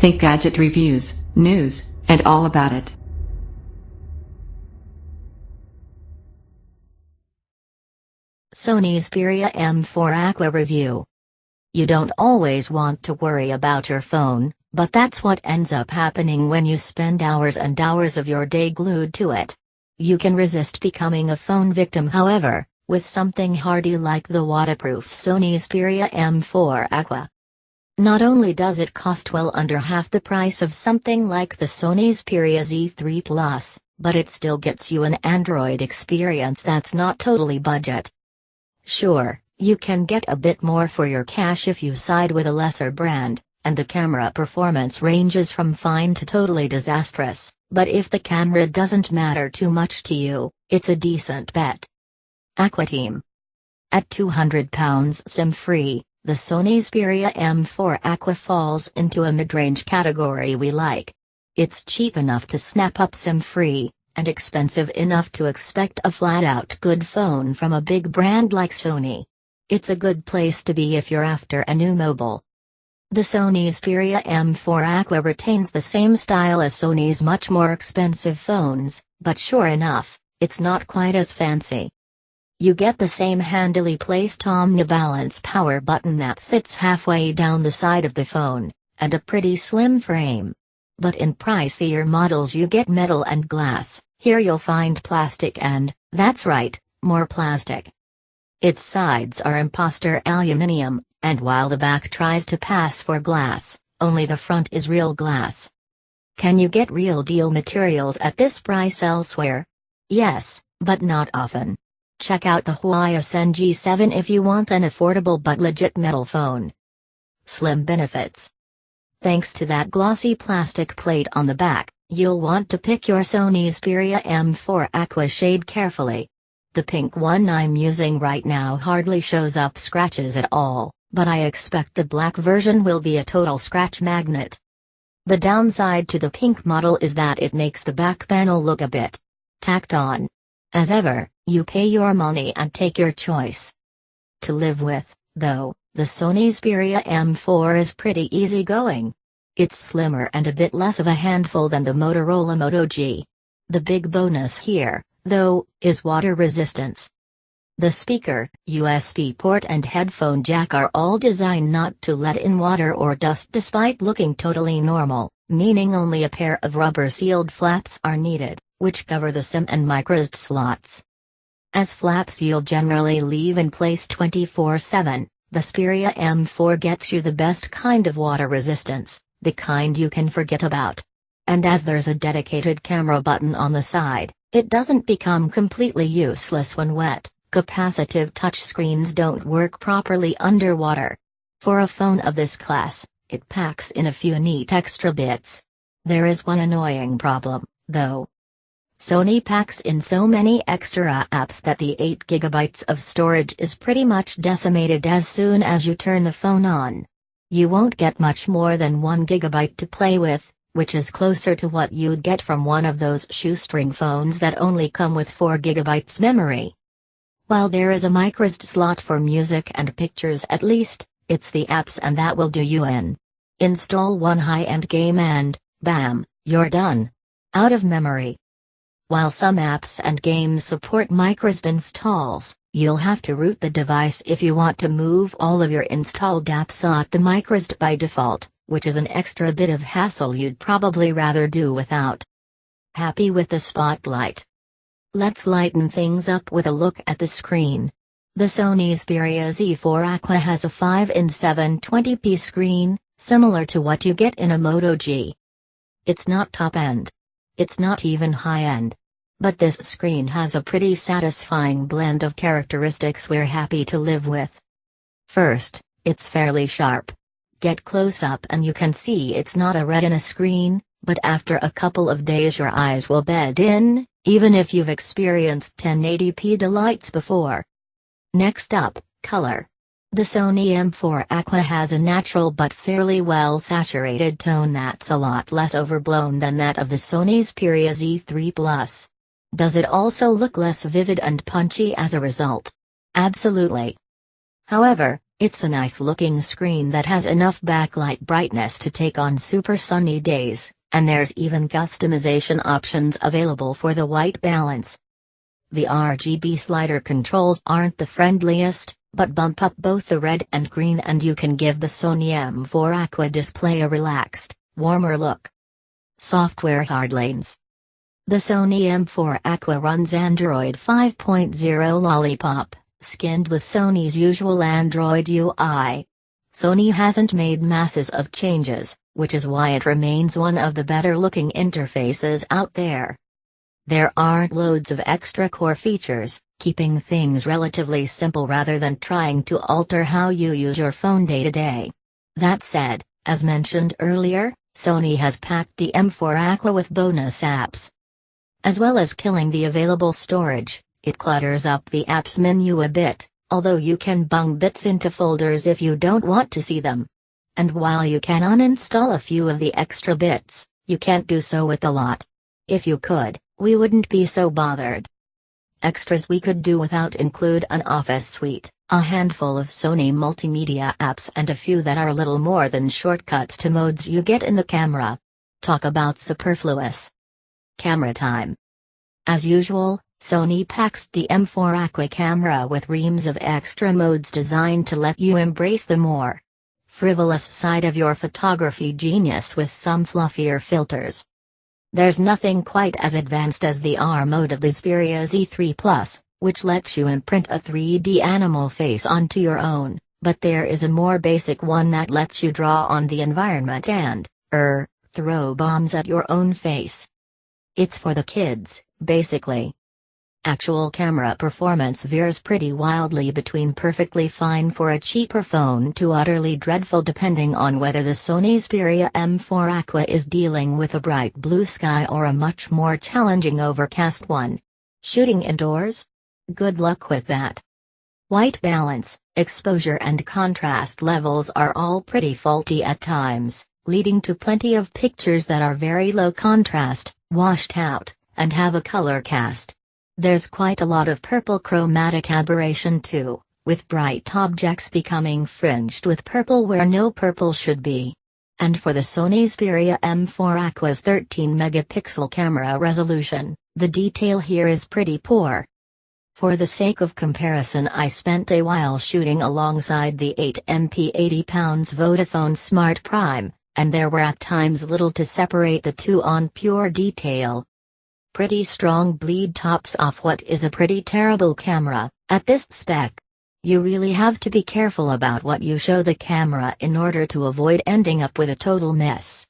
Think gadget reviews, news, and all about it. Sony Xperia M4 Aqua review. You don't always want to worry about your phone, but that's what ends up happening when you spend hours and hours of your day glued to it. You can resist becoming a phone victim, however, with something hardy like the waterproof Sony Xperia M4 Aqua. Not only does it cost well under half the price of something like the Sony Xperia Z3 Plus, but it still gets you an Android experience that's not totally budget. Sure, you can get a bit more for your cash if you side with a lesser brand, and the camera performance ranges from fine to totally disastrous, but if the camera doesn't matter too much to you, it's a decent bet. Aqua Team. At £200 SIM-free, the Sony Xperia M4 Aqua falls into a mid-range category we like. It's cheap enough to snap up SIM-free, and expensive enough to expect a flat-out good phone from a big brand like Sony. It's a good place to be if you're after a new mobile. The Sony Xperia M4 Aqua retains the same style as Sony's much more expensive phones, but sure enough, it's not quite as fancy. You get the same handily placed omnibalance power button that sits halfway down the side of the phone, and a pretty slim frame. But in pricier models you get metal and glass. Here you'll find plastic and, that's right, more plastic. Its sides are imposter aluminium, and while the back tries to pass for glass, only the front is real glass. Can you get real deal materials at this price elsewhere? Yes, but not often. Check out the Huawei G7 if you want an affordable but legit metal phone. Slim benefits. Thanks to that glossy plastic plate on the back, you'll want to pick your Sony Xperia M4 Aqua shade carefully. The pink one I'm using right now hardly shows up scratches at all, but I expect the black version will be a total scratch magnet. The downside to the pink model is that it makes the back panel look a bit tacked on. As ever, you pay your money and take your choice. To live with, though, the Sony Xperia M4 is pretty easygoing. It's slimmer and a bit less of a handful than the Motorola Moto G. The big bonus here, though, is water resistance. The speaker, USB port and headphone jack are all designed not to let in water or dust despite looking totally normal, meaning only a pair of rubber-sealed flaps are needed, which cover the SIM and microSD slots. As flaps you'll generally leave in place 24/7, the Xperia M4 gets you the best kind of water resistance, the kind you can forget about. And as there's a dedicated camera button on the side, it doesn't become completely useless when wet. Capacitive touchscreens don't work properly underwater. For a phone of this class, it packs in a few neat extra bits. There is one annoying problem, though. Sony packs in so many extra apps that the 8 GB of storage is pretty much decimated as soon as you turn the phone on. You won't get much more than 1 GB to play with, which is closer to what you'd get from one of those shoestring phones that only come with 4 GB memory. While there is a microSD slot for music and pictures at least, it's the apps and that will do you in. Install one high-end game and, bam, you're done. Out of memory. While some apps and games support microSD installs, you'll have to root the device if you want to move all of your installed apps onto the microSD by default, which is an extra bit of hassle you'd probably rather do without. Happy with the spotlight? Let's lighten things up with a look at the screen. The Sony Xperia Z4 Aqua has a 5-inch 720p screen, similar to what you get in a Moto G. It's not top-end. It's not even high-end. But this screen has a pretty satisfying blend of characteristics we're happy to live with. First, it's fairly sharp. Get close up and you can see it's not a retina screen, but after a couple of days your eyes will bed in, even if you've experienced 1080p delights before. Next up, color. The Sony M4 Aqua has a natural but fairly well saturated tone that's a lot less overblown than that of the Sony Xperia Z3 Plus. Does it also look less vivid and punchy as a result? Absolutely. However, It's a nice looking screen that has enough backlight brightness to take on super sunny days, and there's even customization options available for the white balance. The RGB slider controls aren't the friendliest, but bump up both the red and green and you can give the Sony M4 Aqua display a relaxed, warmer look. Software hardlanes. The Sony M4 Aqua runs Android 5.0 Lollipop, skinned with Sony's usual Android UI. Sony hasn't made masses of changes, which is why it remains one of the better-looking interfaces out there. There aren't loads of extra core features, keeping things relatively simple rather than trying to alter how you use your phone day to day. That said, as mentioned earlier, Sony has packed the M4 Aqua with bonus apps. As well as killing the available storage, it clutters up the apps menu a bit, although you can bung bits into folders if you don't want to see them. And while you can uninstall a few of the extra bits, you can't do so with a lot. If you could, we wouldn't be so bothered. Extras we could do without include an office suite, a handful of Sony multimedia apps and a few that are little more than shortcuts to modes you get in the camera. Talk about superfluous. Camera time. As usual, Sony packs the M4 Aqua camera with reams of extra modes designed to let you embrace the more frivolous side of your photography genius with some fluffier filters. There's nothing quite as advanced as the R mode of the Xperia Z3 Plus, which lets you imprint a 3D animal face onto your own, but there is a more basic one that lets you draw on the environment and, throw bombs at your own face. It's for the kids, basically. Actual camera performance veers pretty wildly between perfectly fine for a cheaper phone to utterly dreadful depending on whether the Sony Xperia M4 Aqua is dealing with a bright blue sky or a much more challenging overcast one. Shooting indoors? Good luck with that. White balance, exposure and contrast levels are all pretty faulty at times, leading to plenty of pictures that are very low contrast, washed out, and have a color cast. There's quite a lot of purple chromatic aberration too, with bright objects becoming fringed with purple where no purple should be. And for the Sony Xperia M4 Aqua's 13-megapixel camera resolution, the detail here is pretty poor. For the sake of comparison, I spent a while shooting alongside the 8MP 80 Vodafone Smart Prime, and there were at times little to separate the two on pure detail. Pretty strong bleed tops off what is a pretty terrible camera, at this spec. You really have to be careful about what you show the camera in order to avoid ending up with a total mess.